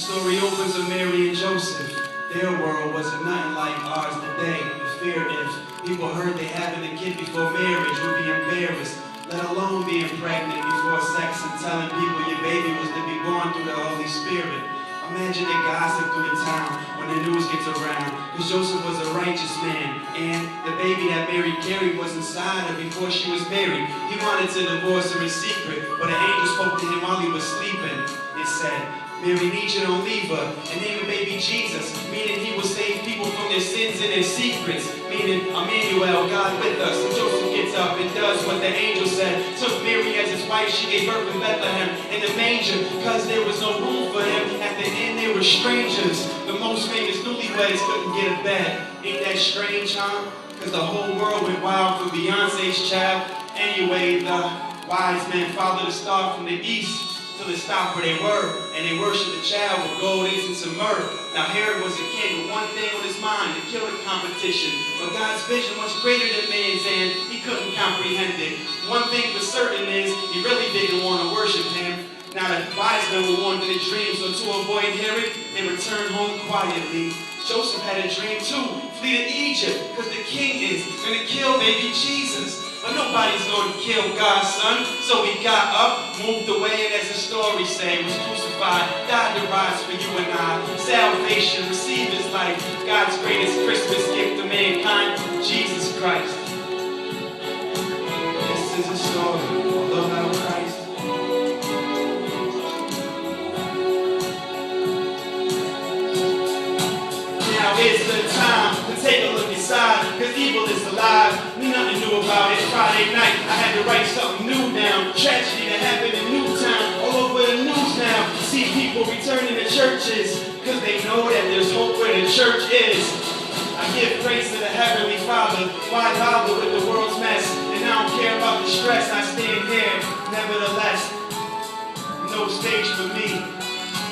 Story opens with Mary and Joseph. Their world wasn't nothing like ours today. The fear if people heard they having a kid before marriage would be embarrassed, let alone being pregnant before sex and telling people your baby was to be born through the Holy Spirit. Imagine the gossip through the town when the news gets around, because Joseph was a righteous man, and the baby that Mary carried was inside her before she was married. He wanted to divorce her in secret, but an angel spoke to him while he was sleeping. It said, Mary needs you, don't leave her, and name the baby Jesus, meaning he will save people from their sins and their secrets, meaning Emmanuel, God with us. And Joseph gets up and does what the angel said, took Mary as his wife. She gave birth in Bethlehem in the manger, because there was no room for him. At the end they were strangers. The most famous newlyweds couldn't get a bed. Ain't that strange, huh? Because the whole world went wild for Beyonce's child. Anyway, the wise men followed the star from the east till it stopped where they were, and they worshiped the child with gold, incense, and myrrh. Now Herod was a king with one thing on his mind, the killing competition. But God's vision much greater than man's, and he couldn't comprehend it. One thing for certain is, he really didn't want to worship him. Now the wise men were warned in a dream, so to avoid Herod, they returned home quietly. Joseph had a dream too, flee to Egypt, because the king is going to kill baby Jesus. But nobody's going to kill God's son. So he got up, moved away, and as the story says, was crucified, died to rise for you and I. Salvation, receive his life, God's greatest Christmas gift to mankind, Jesus Christ. This is a story all about Christ. Now is the time to take a look inside, because evil is alive. Nothing new about it. Friday night, I had to write something new down. Tragedy that happened in Newtown, all over the news now. See people returning to churches, because they know that there's hope where the church is. I give praise to the Heavenly Father. Why bother with the world's mess? And I don't care about the stress. I stand here, nevertheless. No stage for me.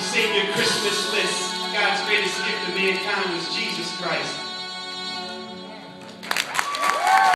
Sing your Christmas list. God's greatest gift to mankind was Jesus Christ.